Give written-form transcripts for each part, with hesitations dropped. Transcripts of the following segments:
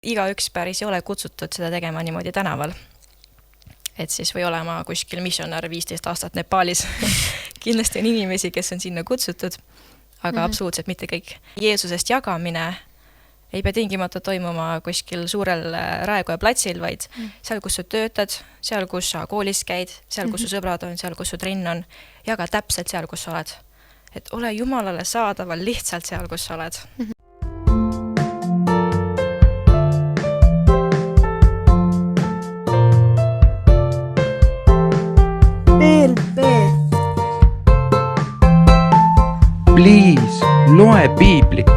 igaüks päris ei ole kutsutud seda tegema niimoodi tänaval. Et siis või olema kuskil missionär 15 aastat Nepaalis. Kindlasti on inimesi, kes on sinna kutsutud, aga absoluutselt mitte kõik. Jeesusest jagamine ei pea tingimata toimuma kuskil suurel Raekoja platsil, vaid seal, kus sa töötad, seal, kus sa koolis käid, seal, kus su sõbrad on, seal, kus su trenn on, jaga täpselt seal, kus sa oled. Et ole Jumalale saadaval lihtsalt seal, kus sa oled. Please, loe piiblit.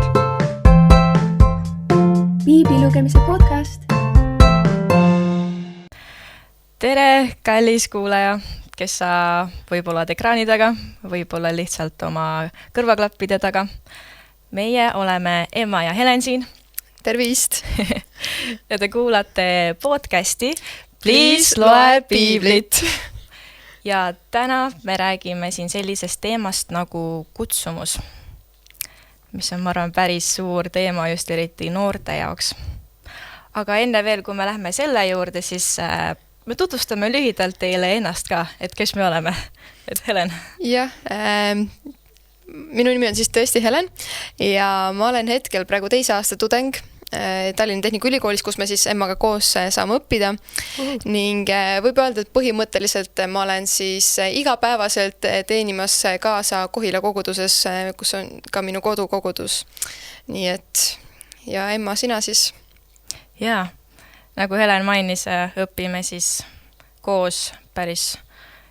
Piibli lugemise podcast. Tere, kallis kuulaja, kes sa võib-olla oled ekraani taga, võib-olla lihtsalt oma kõrvaklappide taga. Meie oleme Emma ja Helen siin. Tervist! Ja te kuulate podcasti Please, loe piiblit. Ja täna me räägime siin sellisest teemast nagu kutsumus, mis on, ma arvan, päris suur teema just eriti noorte jaoks. Aga enne veel, kui me lähme selle juurde, siis me tutvustame lühidalt teile ennast ka, et kes me oleme. Et Helen. Jah, minu nimi on siis tõesti Helen ja ma olen hetkel praegu 2. aasta tudeng Tallinna Tehnikaülikoolis, kus me siis Emmaga koos saame õppida. Ning võib öelda, et põhimõtteliselt ma olen siis igapäevaselt teenimas kaasa Kohila koguduses, kus on ka minu kodukogudus. Nii et, ja Emma, sina siis? Jaa, nagu Helen mainis, õpime siis koos päris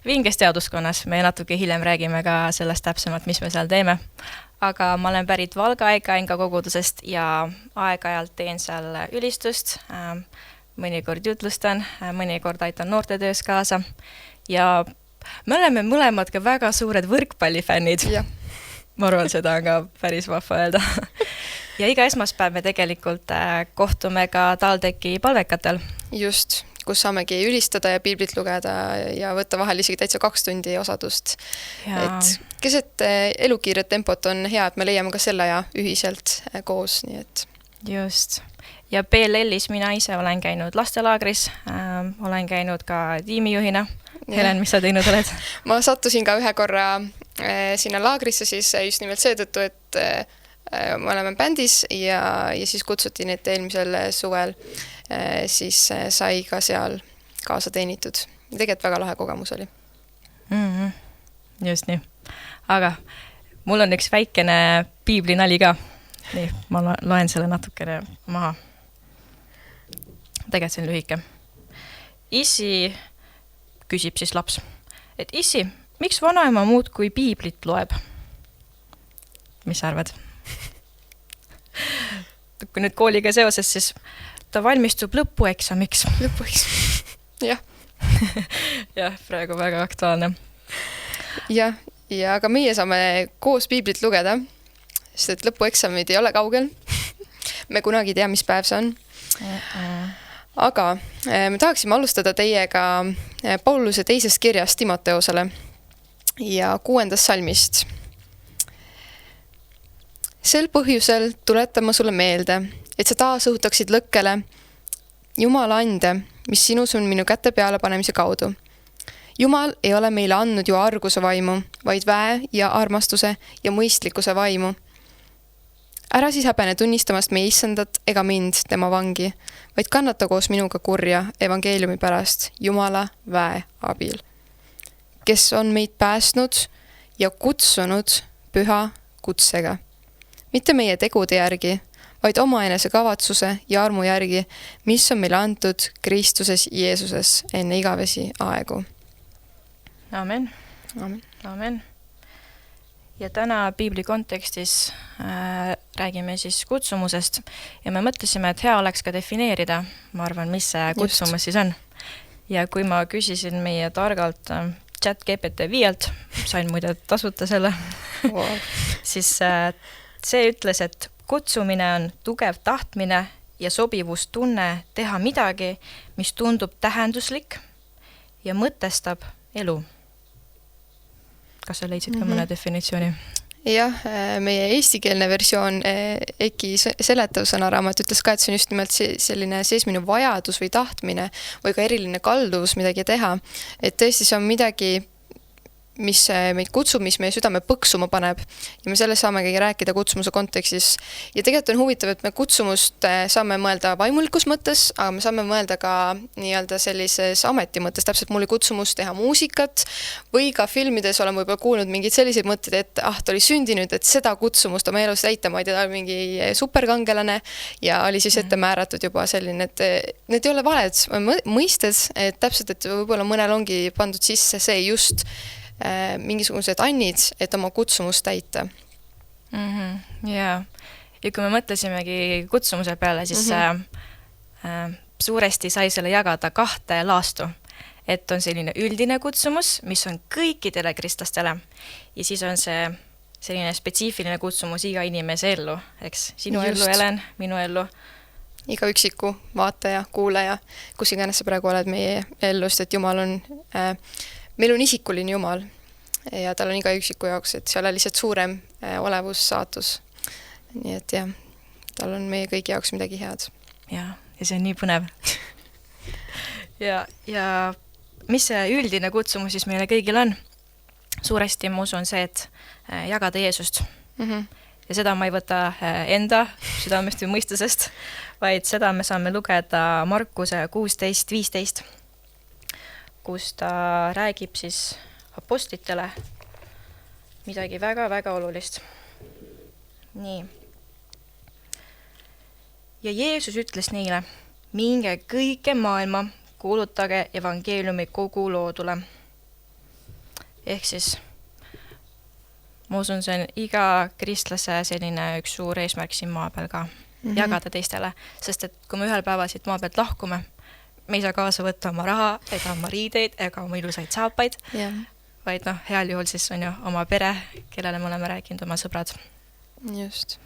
vinges teaduskonnas. Me natuke hiljem räägime ka sellest täpsemalt, mis me seal teeme. Aga ma olen pärit Valga Enga kogudusest ja aeg-ajalt teen seal ülistust, mõnikord jutlustan, mõnikord aitan noorte töös kaasa. Ja me oleme mõlemad ka väga suured võrkpallifännid. Ja. Ma arvan, seda on ka päris vahva öelda. Ja iga esmaspäev me tegelikult kohtume ka TalTechi palvekatel. Just, kus saamegi ülistada ja piiblit lugeda ja võtta vahel isegi täitsa 2 tundi osadust. Ja. Et keset elukiiret tempot on hea, et me leiame ka selle aja ühiselt koos. Nii et. Just. Ja PLL-is mina ise olen käinud lastelaagris, olen käinud ka tiimijuhina. Helen, mis sa teinud oled? Ma sattusin ka ühe korra sinna laagrisse siis just nimelt seetõttu, et me oleme bändis ja siis kutsuti need eelmisel suvel, siis sai ka seal kaasa teenitud. Tegelikult väga lahe kogemus oli. Just nii. Aga mul on üks väikene piiblinali ka. Nii, ma loen selle natukene maha. Tegelikult see on lühike. Issi küsib siis laps, et issi, miks vanaema muud kui piiblit loeb? Mis sa arvad? Kui nüüd kooliga seoses, siis ta valmistub lõpueksamiks. Lõpueksamiks, jah. Jah, praegu väga aktuaalne. Jah, ja aga meie saame koos piiblit lugeda, sest et lõpueksamid ei ole kaugel. Me kunagi ei tea, mis päev see on. Aga me tahaksime alustada teiega Pauluse 2. kirjast Timoteosele ja 6. salmist. Sel põhjusel tuletan ma sulle meelde, et sa taas õhutaksid lõkkele Jumala ande, mis sinus on minu käte peale panemise kaudu. Jumal ei ole meile andnud ju arguse vaimu, vaid väe ja armastuse ja mõistlikkuse vaimu. Ära siis häbene tunnistamast meie issandat ega mind, tema vangi, vaid kannata koos minuga kurja evangeeliumi pärast Jumala väe abil, kes on meid päästnud ja kutsunud püha kutsega. Mitte meie tegude järgi, vaid omaenese kavatsuse ja armu järgi, mis on meile antud Kristuses Jeesuses enne igavesi aegu. Amen. Amen. Amen. Ja täna piibli kontekstis räägime siis kutsumusest ja me mõtlesime, et hea oleks ka defineerida, ma arvan, mis see kutsumus siis on. Ja kui ma küsisin meie targalt ChatGPT-5-lt, sain muide tasuta selle, Wow. siis see ütles, et kutsumine on tugev tahtmine ja sobivustunne teha midagi, mis tundub tähenduslik ja mõtestab elu. Kas sa leidsid ka mõne definitsiooni? jah, meie eestikeelne versioon EKI seletav sõnaraamat ütles ka, et see on just nimelt selline seesmine vajadus või tahtmine või ka eriline kalduvus midagi teha. Et tõesti see on midagi, mis meid kutsub, mis meie südame põksuma paneb ja me sellest saamegi rääkida kutsumuse kontekstis. Ja tegelikult on huvitav, et me kutsumust saame mõelda vaimulikus mõttes, aga me saame mõelda ka nii-öelda sellises ameti mõttes. Täpselt mul oli kutsumus teha muusikat või ka filmides olen võib-olla kuulnud mingid sellised mõtted, et ta oli sündinud, et seda kutsumust oma elus täita, ma ei tea, ta oli mingi superkangelane ja oli siis ette määratud juba selline, et need ei ole valed mõisted, et täpselt, et võib-olla mõnel ongi pandud sisse see just mingisugused annid, et oma kutsumust täita. Ja kui me mõtlesimegi kutsumuse peale, siis suuresti sai selle jagada 2 laastu. Et on selline üldine kutsumus, mis on kõikidele kristlastele ja siis on see selline spetsiifiline kutsumus iga inimese ellu, eks sinu ellu, Helen, minu ellu. Iga üksiku vaataja, kuulaja, kus iganes sa praegu oled meie ellust, et Jumal on meil on isikuline Jumal ja tal on iga üksiku jaoks, et seal on lihtsalt suurem olevus, saatus. Nii et jah, tal on meie kõigi jaoks midagi head. Ja see on nii põnev. ja mis see üldine kutsumus siis meile kõigil on? Suuresti ma usun see, et jagada Jeesust. Ja seda ma ei võta enda südamest või mõistusest, vaid seda me saame lugeda Markuse 16:15. Kus ta räägib siis apostlitele midagi väga-väga olulist. Nii. Ja Jeesus ütles neile, minge kõike maailma, kuulutage evangeeliumi kogu loodule. Ehk siis, ma usun, see on iga kristlase selline üks suur eesmärk siin maa peal ka, jagada teistele, sest et kui me ühel päeval siit maa pealt lahkume, me ei saa kaasa võtta oma raha, ega oma riideid, ega oma ilusaid saapaid, vaid heal juhul siis on ju oma pere, kellele me oleme rääkinud, oma sõbrad. Just.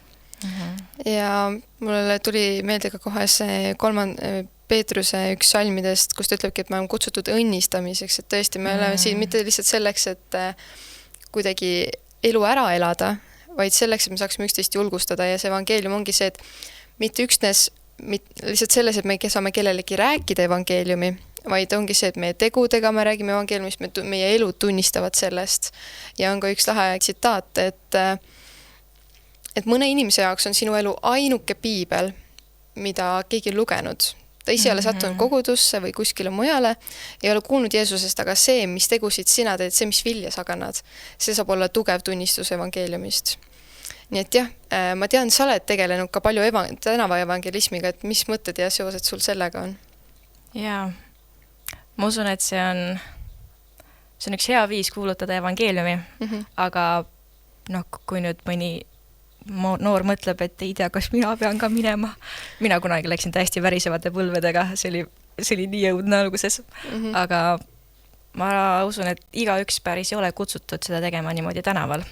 Ja mulle tuli meelde ka kohe see Peetruse üks salmidest, kus ta ütlebki, et me oleme kutsutud õnnistamiseks, et tõesti me oleme siin mitte lihtsalt selleks, et kuidagi elu ära elada, vaid selleks, et me saaksime üksteist julgustada ja see evangeelium ongi see, et mitte üksnes lihtsalt selles, et me saame kellelegi rääkida evangeeliumi, vaid ongi see, et meie tegudega me räägime evangeeliumist, meie elud tunnistavad sellest. Ja on ka üks lahe tsitaat, et mõne inimese jaoks on sinu elu ainuke piibel, mida keegi on lugenud. Ta ise ole sattunud kogudusse või kuskile mujale, ei ole kuulnud Jeesusest, aga see, mis tegusid sina teed, see, mis vilja sa kannad, see saab olla tugev tunnistus evangeeliumist. Nii et jah, ma tean, sa oled tegelenud ka palju tänava evangelismiga, et mis mõtted ja seosed sul sellega on? Jaa, ma usun, et see on üks hea viis kuulutada evangeeliumi, aga kui nüüd mõni noor mõtleb, et ei tea, kas mina pean ka minema. Mina kunagi läksin täiesti värisevate põlvedega, see oli nii jõudne alguses, aga ma usun, et igaüks päris ei ole kutsutud seda tegema niimoodi tänaval.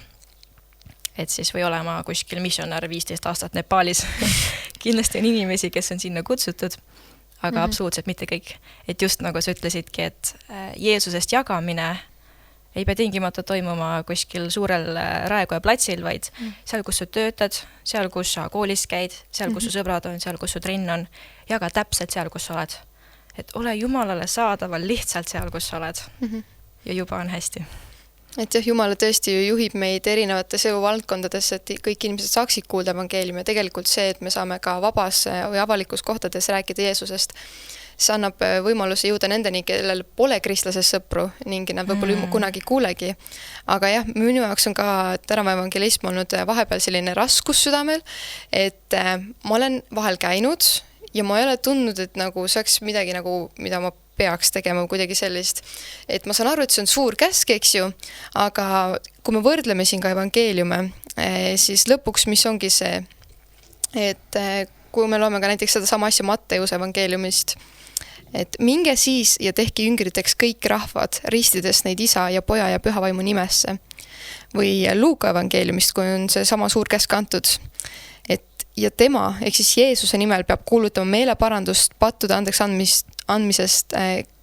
Et siis või olema kuskil missionär 15 aastat Nepaalis. Kindlasti on inimesi, kes on sinna kutsutud, aga absoluutselt mitte kõik. Et just nagu sa ütlesidki, et Jeesusest jagamine ei pea tingimata toimuma kuskil suurel Raekoja platsil, vaid seal, kus sa töötad, seal, kus sa koolis käid, seal, kus su sõbrad on, seal, kus su trenn on, jaga täpselt seal, kus sa oled. Et ole Jumalale saadaval lihtsalt seal, kus sa oled. Ja juba on hästi. Et jah, Jumal tõesti juhib meid erinevates eluvaldkondades, et kõik inimesed saaksid kuulda evangeeliumi ja tegelikult see, et me saame ka vabas või avalikus kohtades rääkida Jeesusest, see annab võimaluse jõuda nendeni, kellel pole kristlases sõpru ning nad võib-olla kunagi kuulegi. Aga jah, minu jaoks on ka tänava evangelism olnud vahepeal selline raskus südamel, et ma olen vahel käinud ja ma ei ole tundnud, et nagu see oleks midagi, nagu, mida ma peaks tegema kuidagi sellist. Et ma saan aru, et see on suur käsk, eks ju, aga kui me võrdleme siin ka evangeeliume, siis lõpuks, mis ongi see, et kui me loeme ka näiteks seda sama asja Matteuse evangeeliumist, et minge siis ja tehke jüngriteks kõik rahvad, ristides neid isa ja poja ja pühavaimu nimesse. Või Luuka evangeeliumist, kui on see sama suur käsk antud. Ja tema, ehk siis Jeesuse nimel peab kuulutama meeleparandust, pattude andeks andmisest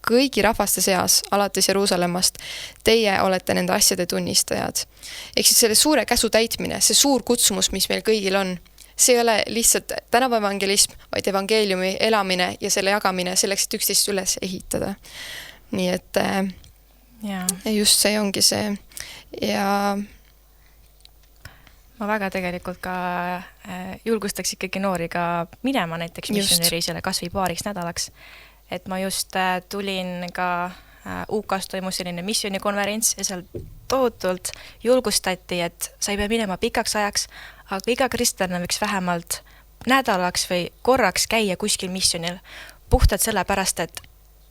kõigi rahvaste seas, alates Jeruusalemmast. Teie olete nende asjade tunnistajad. Ehk siis selle suure käsu täitmine, see suur kutsumus, mis meil kõigil on, see ei ole lihtsalt tänavaevangelism, vaid evangeeliumi elamine ja selle jagamine selleks, et üksteist üles ehitada. Nii et just see ongi see. Ja ma väga tegelikult ka julgustaks ikkagi noori ka minema näiteks missioonireisile kas või paariks nädalaks. Et ma just tulin ka UK-s toimus selline missioonikonverents ja seal tohutult julgustati, et sa ei pea minema pikaks ajaks, aga iga kristlane võiks vähemalt nädalaks või korraks käia kuskil missionil. Puhtalt sellepärast, et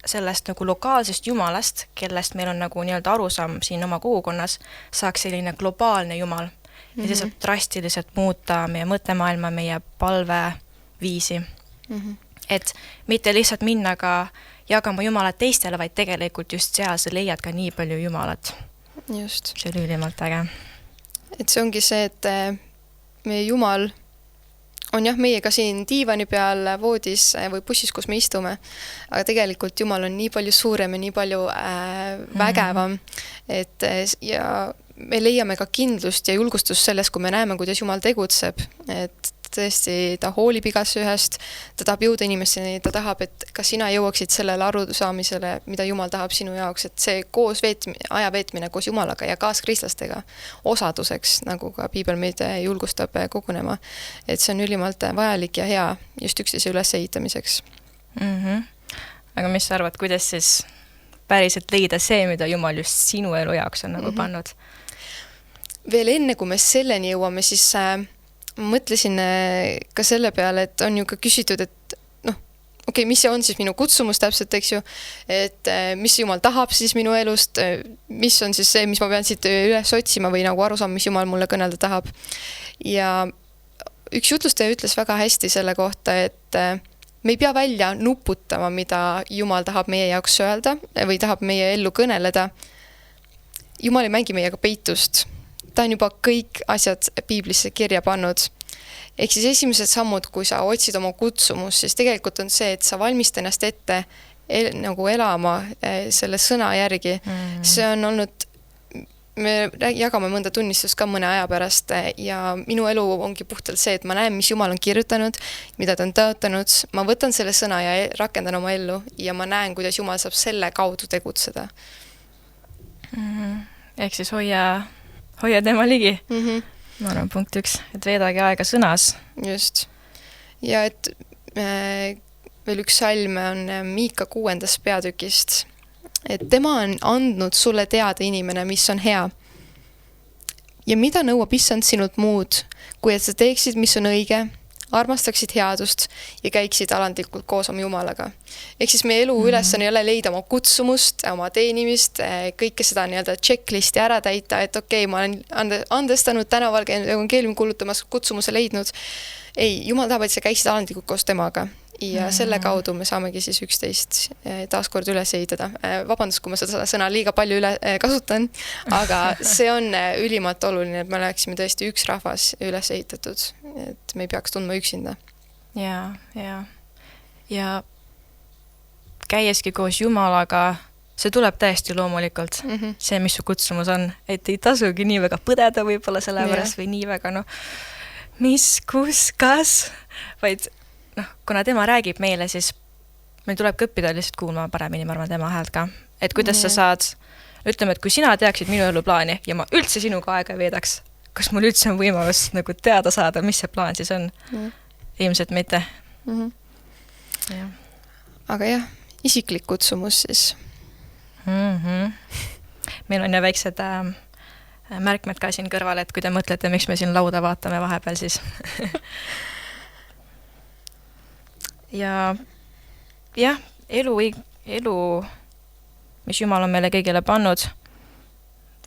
sellest nagu lokaalsest jumalast, kellest meil on nagu nii-öelda arusaam siin oma kogukonnas, saaks selline globaalne jumal. Ja see saab drastiliselt muuta meie mõttemaailma, meie palveviisi. Et mitte lihtsalt minna ka jagama jumalat teistele, vaid tegelikult just seal sa leiad ka nii palju jumalat. Just. See oli ülimalt äge. Et see ongi see, et meie jumal on jah meiega siin diivani peal, voodis või bussis, kus me istume, aga tegelikult jumal on nii palju suurem ja nii palju vägevam, et ja me leiame ka kindlust ja julgustust selles, kui me näeme, kuidas jumal tegutseb, et tõesti ta hoolib igas ühest, ta tahab jõuda inimesteni, ta tahab, et ka sina jõuaksid sellele arusaamisele, mida jumal tahab sinu jaoks, et see koos aja veetmine koos jumalaga ja kaaskristlastega osaduseks, nagu ka piibel meid julgustab kogunema, et see on ülimalt vajalik ja hea just üksteise ülesehitamiseks. Aga mis sa arvad, kuidas siis päriselt leida see, mida jumal just sinu elu jaoks on nagu pannud? Veel enne, kui me selleni jõuame, siis mõtlesin ka selle peale, et on ju ka küsitud, et mis see on siis minu kutsumus täpselt, eks ju, et mis jumal tahab siis minu elust, mis on siis see, mis ma pean siit üles otsima või nagu aru saama, mis jumal mulle kõnelda tahab. Ja üks jutlustaja ütles väga hästi selle kohta, et me ei pea välja nuputama, mida jumal tahab meie jaoks öelda või tahab meie ellu kõneleda. Jumal ei mängi meiega peitust. Ta on juba kõik asjad piiblisse kirja pannud. Ehk siis esimesed sammud, kui sa otsid oma kutsumus, siis tegelikult on see, et sa valmista ennast ette nagu elama selle sõna järgi. See on olnud, me jagame mõnda tunnistust ka mõne aja pärast ja minu elu ongi puhtalt see, et ma näen, mis jumal on kirjutanud, mida ta on tõotanud. Ma võtan selle sõna ja rakendan oma ellu ja ma näen, kuidas jumal saab selle kaudu tegutseda. Ehk siis hoia tema ligi. Ma arvan, punkt 1, et veedagi aega sõnas. Just. Ja et veel üks salm on Miika 6. peatükist. Et tema on andnud sulle teada inimene, mis on hea. Ja mida nõuab issand sinult muud, kui et sa teeksid, mis on õige, armastaksid headust ja käiksid alandlikult koos oma jumalaga. Ehk siis meie elu ülesanne ei ole leida oma kutsumust, oma teenimist, kõike seda nii-öelda checklisti ära täita, et ma olen andestanud tänaval evangeeliumi kuulutamas kutsumuse leidnud. Ei, jumal tahab, et sa käiksid alandlikult koos temaga. Ja selle kaudu me saamegi siis üksteist taaskord üles ehitada. Vabandust, kui ma seda sõna liiga palju kasutan, aga see on ülimalt oluline, et me oleksime tõesti üks rahvas üles ehitatud, et me ei peaks tundma üksinda. Ja käieski koos Jumalaga, see tuleb täiesti loomulikult, see, mis su kutsumus on, et ei tasugi nii väga põdeda võib-olla selle pärast või nii väga, mis, kus, kas, vaid kuna tema räägib meile, siis meil tuleb õppida lihtsalt kuulma paremini, ma arvan, tema häält ka. Et kuidas sa saad, ütleme, et kui sina teaksid minu eluplaani ja ma üldse sinuga aega veedaks, kas mul üldse on võimalus nagu teada saada, mis see plaan siis on? Ilmselt mitte. Aga jah, isiklik kutsumus siis. Meil on ja väiksed märkmed ka siin kõrval, et kui te mõtlete, miks me siin lauda vaatame vahepeal, siis ja jah, elu, mis Jumal on meile kõigile pannud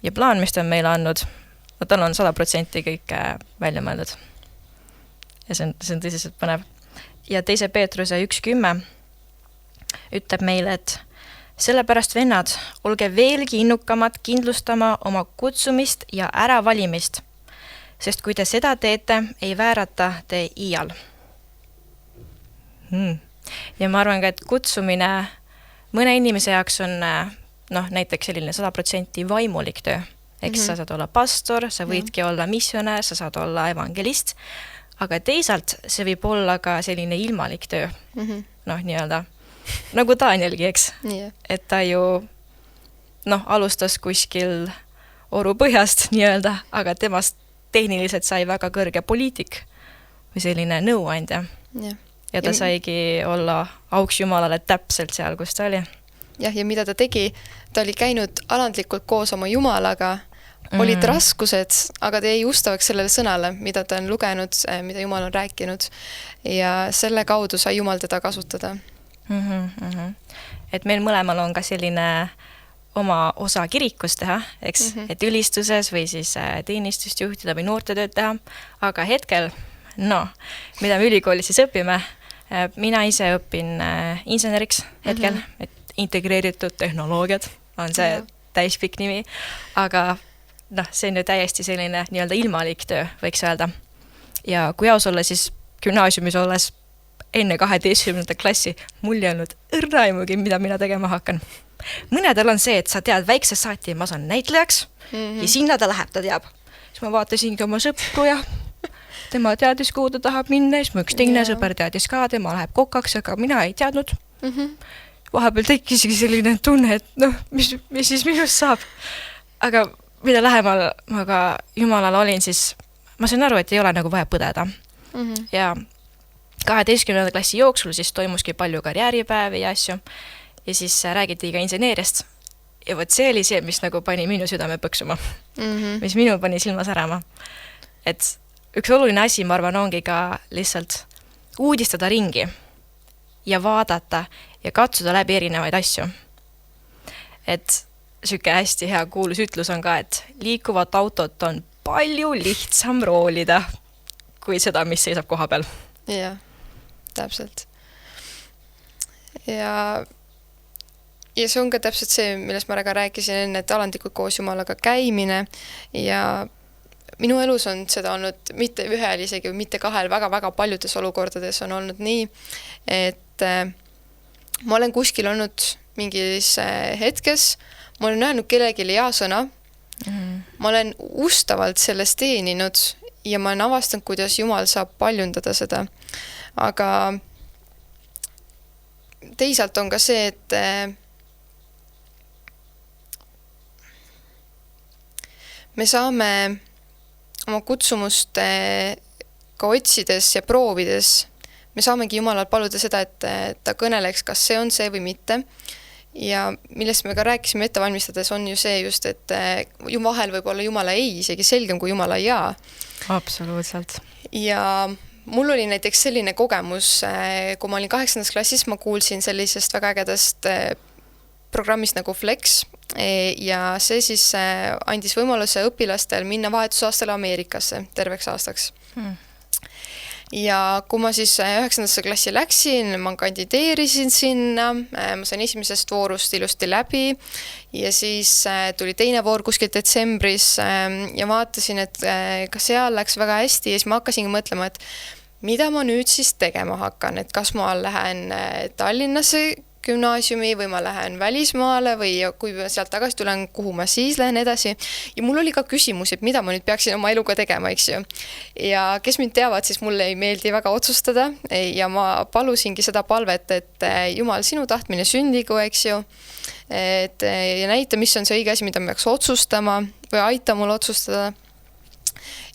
ja plaan, mis ta on meile andnud, tal on 100% kõik välja mõeldud. Ja see on tõsiselt põnev. Ja 2. Peetruse 1:10 ütleb meile, et sellepärast vennad, olge veelgi innukamad kindlustama oma kutsumist ja äravalimist, sest kui te seda teete, ei väärata te iial. Ja ma arvan ka, et kutsumine mõne inimese jaoks on näiteks selline 100% vaimulik töö. Eks sa saad olla pastor, sa võidki olla missionär, sa saad olla evangelist, aga teisalt see võib olla ka selline ilmalik töö. Nii-öelda, nagu Danielgi, eks? Yeah. Et ta ju alustas kuskil oru põhjast nii-öelda, aga temast tehniliselt sai väga kõrge poliitik või selline nõuandja. Yeah. Ja ta saigi olla auks Jumalale täpselt seal, kus ta oli. Jah, ja mida ta tegi, ta oli käinud alandlikult koos oma Jumalaga, olid raskused, aga ta jäi ustavaks sellele sõnale, mida ta on lugenud, mida Jumal on rääkinud ja selle kaudu sai Jumal teda kasutada. Et meil mõlemal on ka selline oma osa kirikus teha, eks, et ülistuses või siis teenistust juhtida või noortetööd teha, aga hetkel, mida me ülikoolis siis õpime, mina ise õpin inseneriks hetkel, et integreeritud tehnoloogiad on see täispikk nimi, aga see on ju täiesti selline nii-öelda ilmalik töö, võiks öelda. Ja kui aus olla, siis gümnaasiumis olles enne 12. klassi mul ei olnud õrnaimugi, mida mina tegema hakkan. Mõnedel on see, et sa tead väikse saati, ma saan näitlejaks ja sinna ta läheb, ta teab. Siis ma vaatasingi oma sõpru ja tema teadis, kuhu ta tahab minna, siis mu üks teine sõber teadis ka, tema läheb kokaks, aga mina ei teadnud. Vahepeal tekkisigi selline tunne, et mis siis minust saab. Aga mida lähemal ma ka Jumalal olin, siis ma sain aru, et ei ole nagu vaja põdeda. Ja 12. klassi jooksul siis toimuski palju karjääripäevi ja asju. Ja siis räägiti ka inseneeriast. Ja võt see oli see, mis nagu pani minu südame põksuma. Mis minu pani silma särama. Et üks oluline asi, ma arvan, ongi ka lihtsalt uudistada ringi ja vaadata ja katsuda läbi erinevaid asju. Et süke hästi hea kuulus ütlus on ka, et liikuvat autot on palju lihtsam roolida kui seda, mis seisab koha peal. Jah, täpselt. Ja see on ka täpselt see, millest ma rääkisin enne, et alandlikult koos Jumalaga käimine ja minu elus on seda olnud mitte ühel, isegi mitte kahel, väga-väga paljudes olukordades on olnud nii, et ma olen kuskil olnud mingis hetkes, ma olen näinud kellelegi hea sõna, ma olen ustavalt sellest teeninud ja ma olen avastanud, kuidas Jumal saab paljundada seda. Aga teisalt on ka see, et me saame oma kutsumust ka otsides ja proovides, me saamegi Jumalalt paluda seda, et ta kõneleks, kas see on see või mitte. Ja millest me ka rääkisime ette valmistades on ju see just, et vahel võib olla Jumala ei, isegi selgem kui Jumala jaa. Absoluutselt. Ja mul oli näiteks selline kogemus, kui ma olin 8. klassis, ma kuulsin sellisest väga ägedast programmist nagu Flex ja see siis andis võimaluse õpilastel minna vahetusaastale Ameerikasse terveks aastaks. Ja kui ma siis 9. klassi läksin, ma kandideerisin sinna, ma sain esimesest voorust ilusti läbi ja siis tuli teine voor kuskil detsembris ja vaatasin, et ka seal läks väga hästi ja siis ma hakkasingi mõtlema, et mida ma nüüd siis tegema hakkan, et kas ma lähen Tallinnasse gümnaasiumi või ma lähen välismaale või kui ma sealt tagasi tulen, kuhu ma siis lähen edasi. Ja mul oli ka küsimus, et mida ma nüüd peaksin oma eluga tegema, eks ju. Ja kes mind teavad, siis mulle ei meeldi väga otsustada ja ma palusingi seda palvet, et Jumal, sinu tahtmine sündigu, eks ju. Ja näita, mis on see õige asi, mida ma peaks otsustama või aita mul otsustada.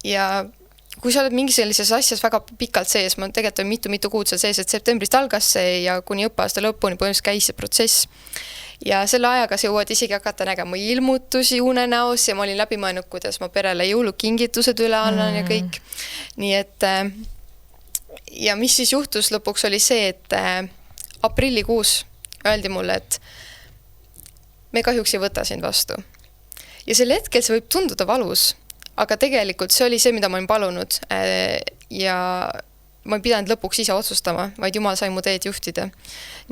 Ja kui sa oled mingi sellises asjas väga pikalt sees, ma tegelikult olen mitu kuud seal sees, et septembrist algas see ja kuni õppeaasta lõpuni põhimõtteliselt käis see protsess. Ja selle ajaga sa jõuad isegi hakata nägema ilmutusi unenäos ja ma olin läbi mõelnud, kuidas ma perele jõulukingitused üle annan ja kõik. Nii et ja mis siis juhtus lõpuks oli see, et aprillikuus öeldi mulle, et me kahjuks ei võta sind vastu. Ja sel hetkel see võib tunduda valus, aga tegelikult see oli see, mida ma olin palunud ja ma ei pidanud lõpuks ise otsustama, vaid Jumal sai mu teed juhtida.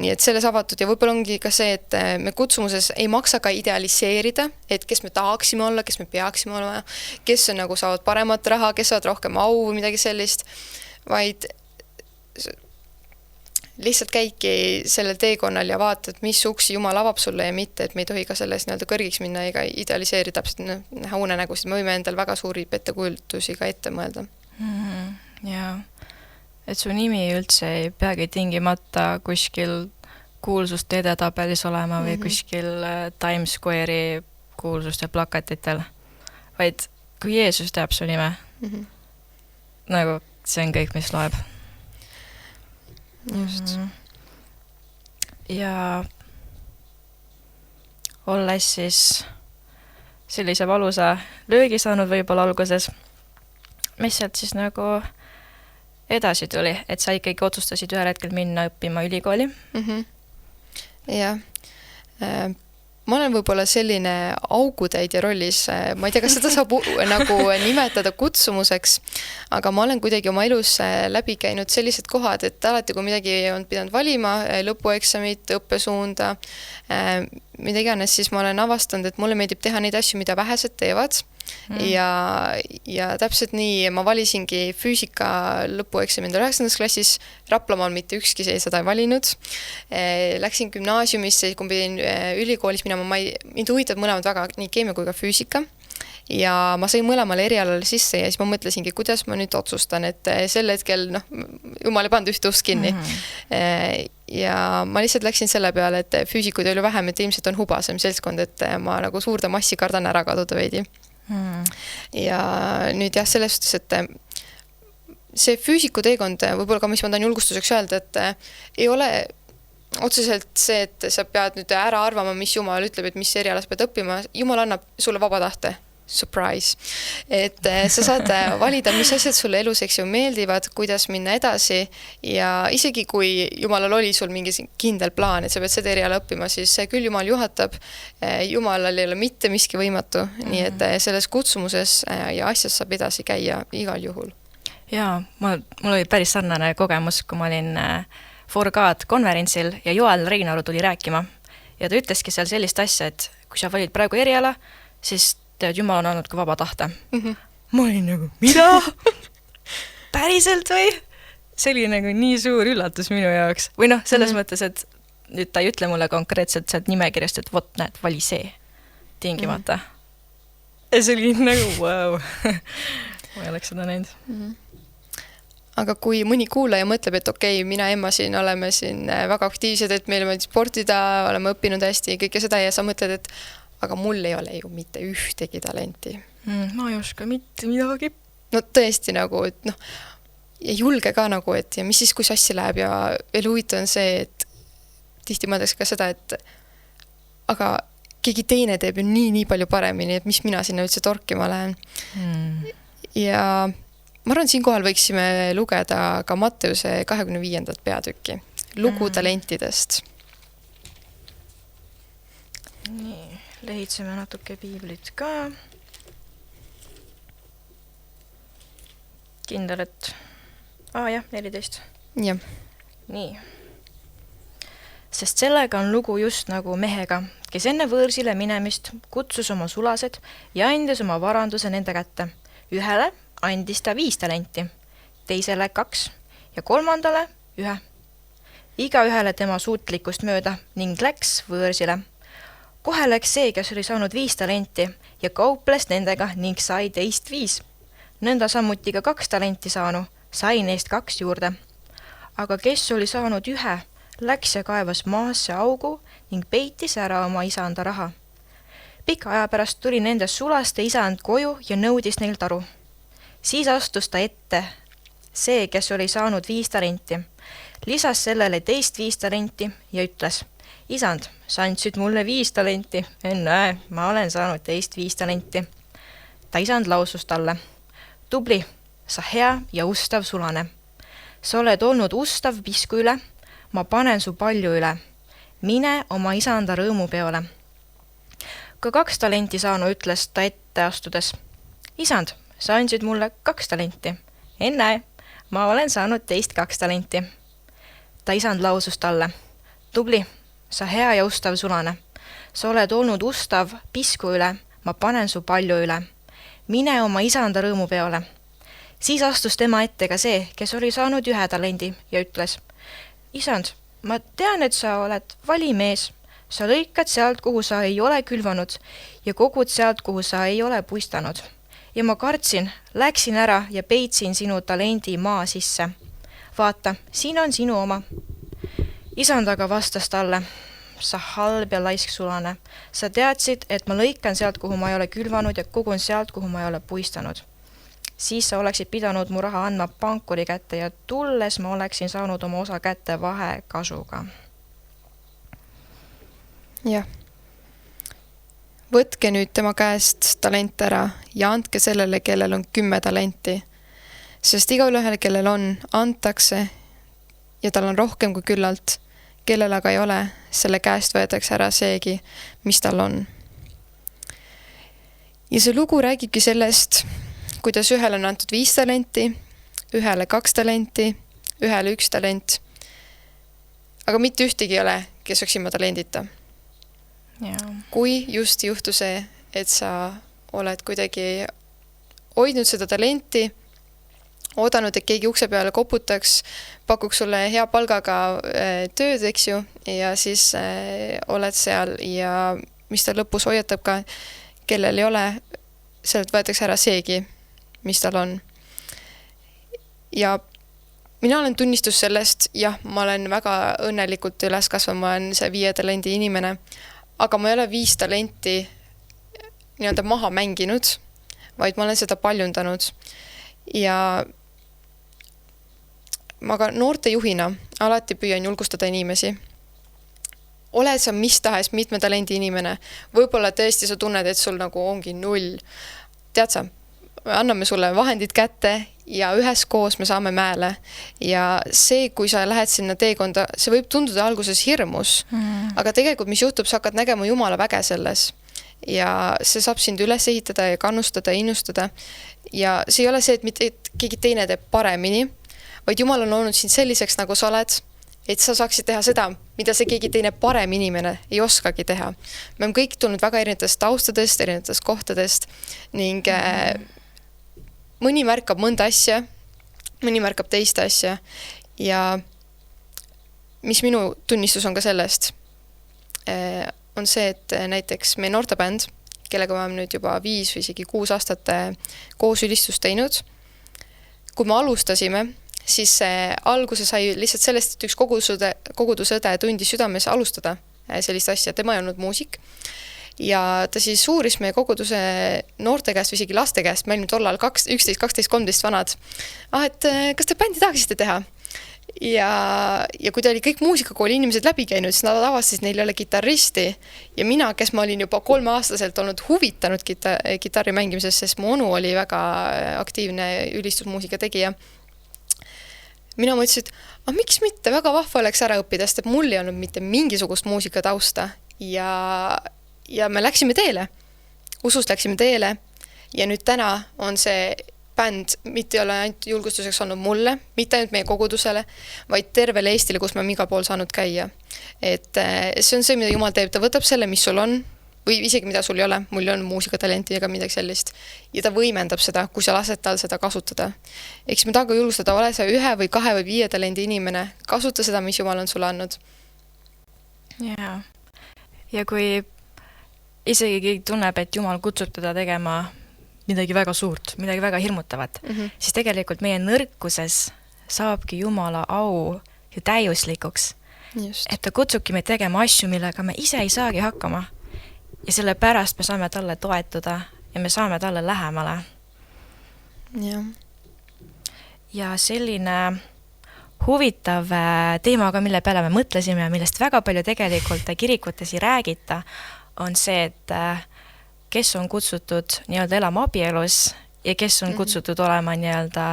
Nii et selles avatud ja võib-olla ongi ka see, et me kutsumuses ei maksa ka idealiseerida, et kes me tahaksime olla, kes me peaksime olema, kes on nagu saavad paremat raha, kes saavad rohkem au või midagi sellist, vaid lihtsalt käidki sellel teekonnal ja vaatad, mis uksi Jumal avab sulle ja mitte, et me ei tohi ka selles nii-öelda kõrgiks minna ega idealiseeri täpselt näha unenägusid, me võime endal väga suuri pettekujultusi ka ette mõelda. Jaa, et su nimi üldse ei peagi tingimata kuskil kuulsuste edetabelis olema või kuskil Times Square'i kuulsuste plakatitel, vaid kui Jeesus teab su nime, nagu see on kõik, mis loeb. Just. Ja olles siis sellise valusa löögi saanud võib-olla alguses, mis sealt siis nagu edasi tuli, et sa ikkagi otsustasid ühel hetkel minna õppima ülikooli? Jah. Ma olen võib-olla selline augutäidja rollis, ma ei tea, kas seda saab nagu nimetada kutsumuseks, aga ma olen kuidagi oma elus läbi käinud sellised kohad, et alati kui midagi on pidanud valima, lõpueksamit, õppesuunda, mida iganes, siis ma olen avastanud, et mulle meeldib teha neid asju, mida vähesed teevad. Ja täpselt nii, ma valisingi füüsika lõpueksami 9. klassis, Raplamaal mitte ükski seda ei valinud. Läksin gümnaasiumisse, kui pidin ülikoolis minema, mind huvitab mõlemad väga nii keemia kui ka füüsika. Ja ma sain mõlemale erialale sisse ja siis ma mõtlesingi, kuidas ma nüüd otsustan, et sel hetkel, Jumal ei pannud ühte ust kinni. Ja ma lihtsalt läksin selle peale, et füüsikuid oli vähem, et ilmselt on hubasem seltskond, et ma nagu suurde massi kardan ära kaduda veidi. Ja nüüd jah, selles suhtes, et see füüsiku teekond, võib-olla ka mis ma tahan julgustuseks öelda, et ei ole otseselt see, et sa pead nüüd ära arvama, mis Jumal ütleb, et mis erialas pead õppima. Jumal annab sulle vaba tahte. Surprise. Et sa saad valida, mis asjad sulle elus meeldivad, kuidas minna edasi ja isegi kui Jumalal oli sul mingi kindel plaan, et sa pead seda eriala õppima, siis küll Jumal juhatab, Jumalal ei ole mitte miski võimatu, nii et selles kutsumuses ja asjas saab edasi käia igal juhul. Jaa, mul oli päris sarnane kogemus, kui ma olin Forgad konverentsil ja Joel Reinaru tuli rääkima ja ta ütleski seal sellist asja, et kui sa valid praegu eriala, siis tead, Jumal on andnud ka vaba tahte. Ma olin nagu, mida? Päriselt või? See oli nagu nii suur üllatus minu jaoks. Või selles mõttes, et nüüd ta ei ütle mulle konkreetselt sealt nimekirjast, et vot näed, vali see tingimata. Ja see oli nagu, wow. Ma ei oleks seda näinud. Aga kui mõni kuulaja mõtleb, et okei, mina Emma siin oleme siin väga aktiivsed, et meil on sportida, oleme õppinud hästi kõike seda ja sa mõtled, et aga mul ei ole ju mitte ühtegi talenti. Ma ei oska mitte midagi. No tõesti nagu, et ja julge ka nagu, et ja mis siis, kui sassi läheb ja veel huvitav on see, et tihti mõeldakse ka seda, et aga keegi teine teeb ju nii palju paremini, et mis mina sinna üldse torkima lähen. Ja ma arvan, siinkohal võiksime lugeda ka Matteuse 25. peatükki, lugu talentidest. Nii. Lehitseme natuke piiblit ka. Kindel, et... jah, 14. Jah. Nii. Sest sellega on lugu just nagu mehega, kes enne võõrsile minemist kutsus oma sulased ja andis oma varanduse nende kätte. Ühele andis ta 5 talenti, teisele 2 ja 3. 1. Iga ühele tema suutlikust mööda ning läks võõrsile. Kohe läks see, kes oli saanud 5 talenti ja kauples nendega ning sai teist 5. Nõnda samuti ka 2 talenti saanu, sai neist 2 juurde. Aga kes oli saanud 1, läks ja kaevas maasse augu ning peitis ära oma isanda raha. Pika aja pärast tuli nendest sulaste isand koju ja nõudis neilt aru. Siis astus ta ette see, kes oli saanud 5 talenti. Lisas sellele teist 5 talenti ja ütles: Isand, sa andsid mulle 5 talenti. Ennäe, ma olen saanud teist 5 talenti. Ta isand lausus talle: Tubli, sa hea ja ustav sulane. Sa oled olnud ustav pisku üle, ma panen su palju üle. Mine oma isanda rõõmupeole. Ka 2 talenti saanu ütles ta ette astudes: Isand, sa andsid mulle 2 talenti. Ennäe, ma olen saanud teist 2 talenti. Ta isand lausus talle: Tubli, sa hea ja ustav sulane. Sa oled olnud ustav pisku üle, ma panen su palju üle. Mine oma isanda rõõmupeole. Siis astus tema ette ka see, kes oli saanud 1 talendi ja ütles: Isand, ma tean, et sa oled valimees. Sa lõikad sealt, kuhu sa ei ole külvanud ja kogud sealt, kuhu sa ei ole puistanud. Ja ma kartsin, läksin ära ja peitsin sinu talendi maa sisse. Vaata, siin on sinu oma. Isand aga vastas talle, sa halb ja laisk sulane. Sa teadsid, et ma lõikan sealt, kuhu ma ei ole külvanud ja kogun sealt, kuhu ma ei ole puistanud. Siis sa oleksid pidanud mu raha andma pankuri kätte ja tulles ma oleksin saanud oma osa kätte vahekasuga. Jah. Võtke nüüd tema käest talent ära ja andke sellele, kellel on 10 talenti. Sest igaülehele, kellel on, antakse ja tal on rohkem kui küllalt. Kellel aga ei ole, selle käest võetakse ära seegi, mis tal on. Ja see lugu räägibki sellest, kuidas ühele on antud 5 talenti, ühele 2 talenti, ühele 1 talent. Aga mitte ühtegi ei ole, kes oleks ilma talendita. Jaa. Kui just juhtu see, et sa oled kuidagi hoidnud seda talenti, oodanud, et keegi ukse peale koputaks, pakuks sulle hea palgaga tööd, eks ju, ja siis oled seal ja mis ta lõpus hoiatab ka, kellel ei ole, sealt võetakse ära seegi, mis tal on. Ja mina olen tunnistus sellest, jah, ma olen väga õnnelikult üles kasvanud, ma olen see 5 talendi inimene, aga ma ei ole 5 talenti nii-öelda maha mänginud, vaid ma olen seda paljundanud. Ja ma ka noortejuhina alati püüan julgustada inimesi. Ole sa mis tahes mitme talendi inimene. Võib-olla tõesti sa tunned, et sul nagu ongi 0. Tead sa, anname sulle vahendid kätte ja üheskoos me saame mäele. Ja see, kui sa lähed sinna teekonda, see võib tunduda alguses hirmus, aga tegelikult mis juhtub, sa hakkad nägema Jumala väge selles. Ja see saab sind üles ehitada ja kannustada ja innustada. Ja see ei ole see, et mitte keegi teine teeb paremini, vaid Jumal on olnud sind selliseks, nagu sa oled, et sa saaksid teha seda, mida see keegi teine parem inimene ei oskagi teha. Me oleme kõik tulnud väga erinevatest taustadest, erinevatest kohtadest ning mõni märkab mõnda asja, mõni märkab teist asja ja mis minu tunnistus on ka sellest, on see, et näiteks meie noortebänd, kellega me oleme nüüd juba 5 või isegi 6 aastat koos ülistust teinud, kui me alustasime, siis alguse sai lihtsalt sellest, et üks kogudusõde tundis südames alustada sellist asja, tema ei olnud muusik. Ja ta siis uuris meie koguduse noorte käest või isegi laste käest, me olime tollal 11, 12, 13 vanad. Et kas te bändi tahaksite teha? Ja kui ta oli kõik muusikakooli inimesed läbi käinud, siis nad avastasid, neil ei ole kitarristi. Ja mina, kes ma olin juba 3-aastaselt olnud huvitanud kitarri mängimises, sest mu onu oli väga aktiivne ülistusmuusika tegija. Mina mõtlesin, et miks mitte, väga vahva oleks ära õppida, sest et mul ei olnud mitte mingisugust muusika tausta. Ja me läksime teele, usust läksime teele ja nüüd täna on see bänd mitte ei ole ainult julgustuseks olnud mulle, mitte ainult meie kogudusele, vaid tervele Eestile, kus me igal pool saanud käia. Et see on see, mida Jumal teeb, ta võtab selle, mis sul on, või isegi mida sul ei ole, mul on muusikatalenti ega midagi sellist. Ja ta võimendab seda, kui sa lased tal seda kasutada. Eks me tahan ka julgustada, ole sa 1 või 2 või 5 talendi inimene, kasuta seda, mis Jumal on sulle andnud. Jaa. Ja kui isegi keegi tunneb, et Jumal kutsub teda tegema midagi väga suurt, midagi väga hirmutavat, siis tegelikult meie nõrkuses saabki Jumala au ju täiuslikuks. Just. Et ta kutsubki meid tegema asju, millega me ise ei saagi hakkama. Ja selle pärast me saame talle toetuda ja me saame talle lähemale. Ja. Ja selline huvitav teemaga, mille peale me mõtlesime ja millest väga palju tegelikult kirikutes ei räägita, on see, et kes on kutsutud nii-öelda elama abielus ja kes on kutsutud olema nii-öelda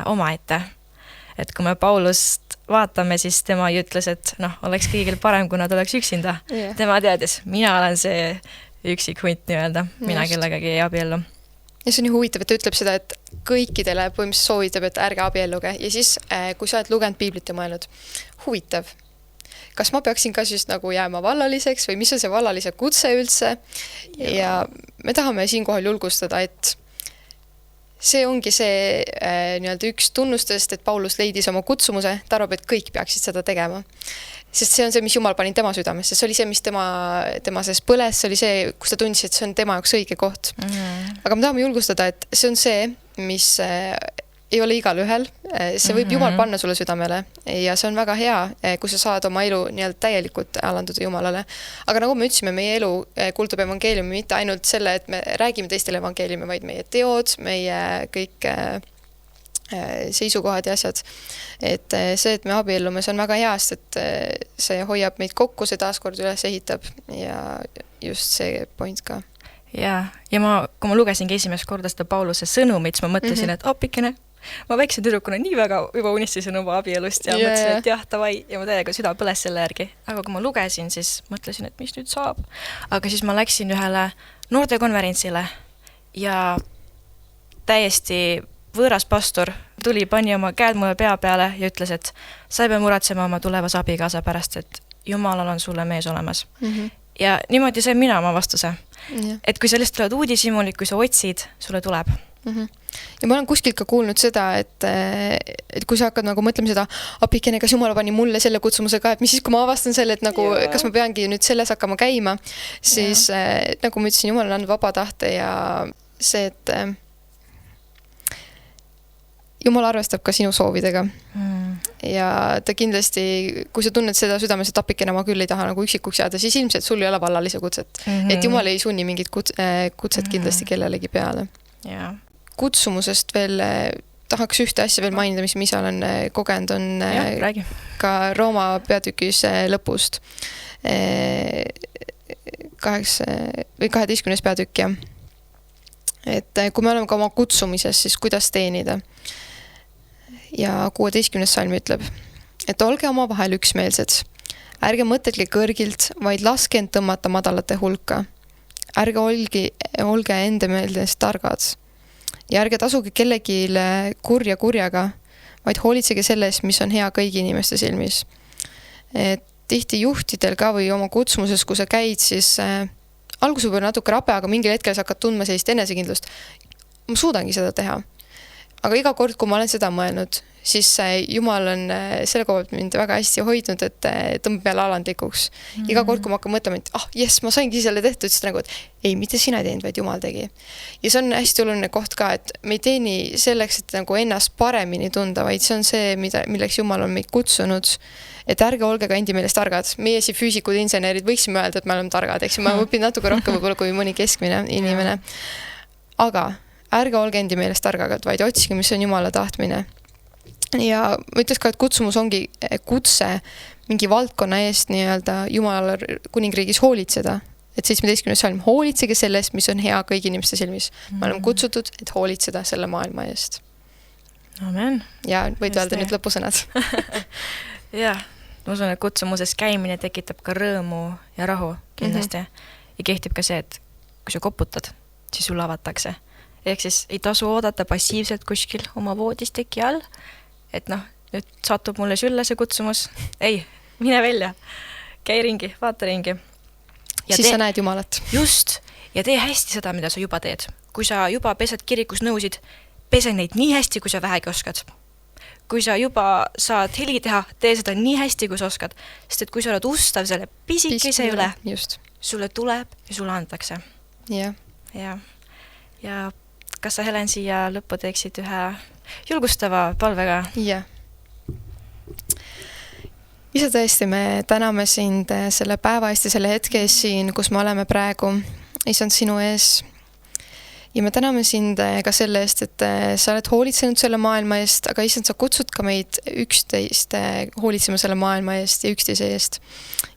omaette. Et kui me Paulust vaatame, siis tema ütles, et oleks kõigil parem, kui nad oleks üksinda. Yeah. Tema teadis, mina olen see üksik hunt nii-öelda, mina kellegagi ei abiellu. Ja see on nii huvitav, et ta ütleb seda, et kõikidele põhimõtteliselt soovitab, et ärge abielluge. Ja siis, kui sa oled lugenud piiblit ja mõelnud, huvitav, kas ma peaksin ka siis nagu jääma vallaliseks või mis on see vallalise kutse üldse? Ja me tahame siinkohal julgustada, et see ongi see nii-öelda üks tunnustest, et Paulus leidis oma kutsumuse, ta arvab, et kõik peaksid seda tegema. Sest see on see, mis Jumal pani tema südamesse, see oli see, mis tema sees põles, see oli see, kus ta tundis, et see on tema jaoks õige koht. Aga me tahame julgustada, et see on see, mis ei ole igal ühel, see võib Jumal panna sulle südamele ja see on väga hea, kui sa saad oma elu nii-öelda täielikult alanduda Jumalale. Aga nagu me ütlesime, meie elu kuldub evangeeliumi mitte ainult selle, et me räägime teistele evangeeliumi, vaid meie teod, meie kõik seisukohad ja asjad. Et see, et me abiellume, see on väga hea, sest et see hoiab meid kokku, see taaskord üles ehitab ja just see point ka. Ja kui ma lugesingi esimest korda seda Pauluse sõnumit, siis ma mõtlesin, et appikene, ma väikse tüdrukuna nii väga juba unistasin oma abielust ja mõtlesin, et jah, tavai, ja ma täiega süda põles selle järgi. Aga kui ma lugesin, siis mõtlesin, et mis nüüd saab. Aga siis ma läksin ühele noortekonverentsile ja täiesti võõras pastor tuli, pani oma käed mulle pea peale ja ütles, et sa ei pea muratsema oma tulevase abikaasa pärast, et Jumalal on sulle mees olemas. Ja niimoodi sai mina oma vastuse. Et kui sa lihtsalt tuled uudishimulik, kui sa otsid, sulle tuleb. Ja ma olen kuskilt ka kuulnud seda, et kui sa hakkad nagu mõtlema seda, apikene, kas Jumal pani mulle selle kutsumuse ka, et mis siis, kui ma avastan selle, et nagu, kas ma peangi nüüd selles hakkama käima, siis nagu ma ütlesin, Jumal on andnud vaba tahte ja see, et Jumal arvestab ka sinu soovidega. Ja ta kindlasti, kui sa tunned seda südames, et apikene ma küll ei taha nagu üksikuks jääda, siis ilmselt sul ei ole vallalise kutset. Et Jumal ei sunni mingit kutset kindlasti kellelegi peale. Kutsumusest veel tahaks ühte asja veel mainida, mis ma ise olen kogenud, on ka Rooma peatükis lõpust 12. peatükk. Et kui me oleme ka oma kutsumises, siis kuidas teenida. Ja 16. salm ütleb, et olge oma vahel üksmeelsed. Ärge mõtelge kõrgilt, vaid laske end tõmmata madalate hulka. Ärge olge enda meelest targad. Ja ärge tasuge kellegile kurjaga, vaid hoolitsege selles, mis on hea kõigi inimeste silmis. Et tihti juhtidel ka või oma kutsumuses, kui sa käid, siis alguses võib natuke rabe, aga mingil hetkel sa hakkad tundma sellist enesekindlust. Ma suudangi seda teha. Aga iga kord, kui ma olen seda mõelnud, siis Jumal on selle koha pealt mind väga hästi hoidnud, et tõmbab jälle alandlikuks. Iga kord, kui ma hakkan mõtlema, et ma saingi selle tehtud, siis nagu, et ei, mitte sina ei teinud, vaid Jumal tegi. Ja see on hästi oluline koht ka, et me ei teeni selleks, et nagu ennast paremini tunda, vaid see on see, milleks Jumal on meid kutsunud. Et ärge olge ka endi meelest targad. Meie siin füüsikud, insenerid võiksime öelda, et me oleme targad, eks ma õpin natuke rohkem võib-olla kui mõni keskmine inimene. Aga ärge olge endi meelest targad, vaid otsige, mis on Jumala tahtmine. Ja ma ütles ka, et kutsumus ongi kutse mingi valdkonna eest nii-öelda Jumala kuningriigis hoolitseda. Et 17. salm, hoolitsege sellest, mis on hea kõigi inimeste silmis. Me oleme kutsutud, et hoolitseda selle maailma eest. Amen. Ja võid öelda nüüd lõpusõnad. Jah, ma usun, et kutsumuses käimine tekitab ka rõõmu ja rahu kindlasti. Ja kehtib ka see, et kui sa koputad, siis sul avatakse. Ehk siis ei tasu oodata passiivselt kuskil oma voodis teki all, et nüüd satub mulle sülle see kutsumus. Ei, mine välja, käi ringi, vaata ringi. Ja siis sa näed Jumalat. Just, ja tee hästi seda, mida sa juba teed. Kui sa juba pesed kirikus nõusid, pese neid nii hästi, kui sa vähegi oskad. Kui sa juba saad heli teha, tee seda nii hästi, kui sa oskad. Sest et kui sa oled ustav selle pisikese üle, sulle tuleb ja sulle antakse. Ja kas sa, Helen, siia lõppu teeksid ühe julgustava palvega? Jah. Isa tõesti, me täname sind selle päeva eest ja selle hetke eest siin, kus me oleme praegu. Isand sinu ees. Ja me täname sind ka selle eest, et sa oled hoolitsenud selle maailma eest, aga isand, sa kutsud ka meid üksteist hoolitsema selle maailma eest ja üksteise eest.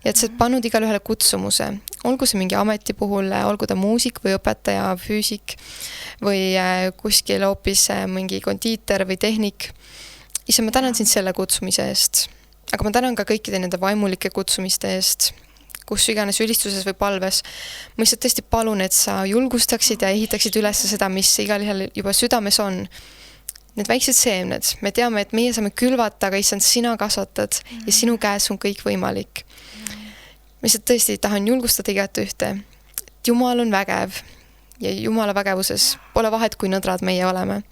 Ja et sa oled pannud igale ühele kutsumuse. Olgu see mingi ameti puhul, olgu ta muusik või õpetaja, füüsik või kuskil hoopis mingi kondiiter või tehnik. Issa, ma tänan sind selle kutsumise eest. Aga ma tänan ka kõikide nende vaimulike kutsumiste eest, kus iganes ülistuses või palves. Ma lihtsalt tõesti palun, et sa julgustaksid ja ehitaksid üles seda, mis igal juhul juba südames on. Need väiksed seemned. Me teame, et meie saame külvata, aga issand, sina kasvatad ja sinu käes on kõik võimalik. Ma lihtsalt tõesti tahan julgustada igat ühte. Jumal on vägev ja Jumala vägevuses pole vahet, kui nõdrad meie oleme.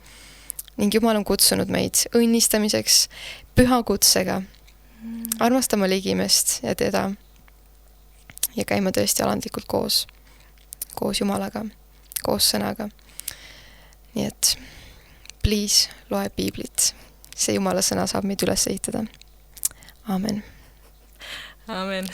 ning Jumal on kutsunud meid õnnistamiseks püha kutsega, armastama ligimest ja teda ja käima tõesti alandlikult koos Jumalaga, koos sõnaga. Nii et please loe piiblit. See Jumala sõna saab meid üles ehitada. Amen. Amen.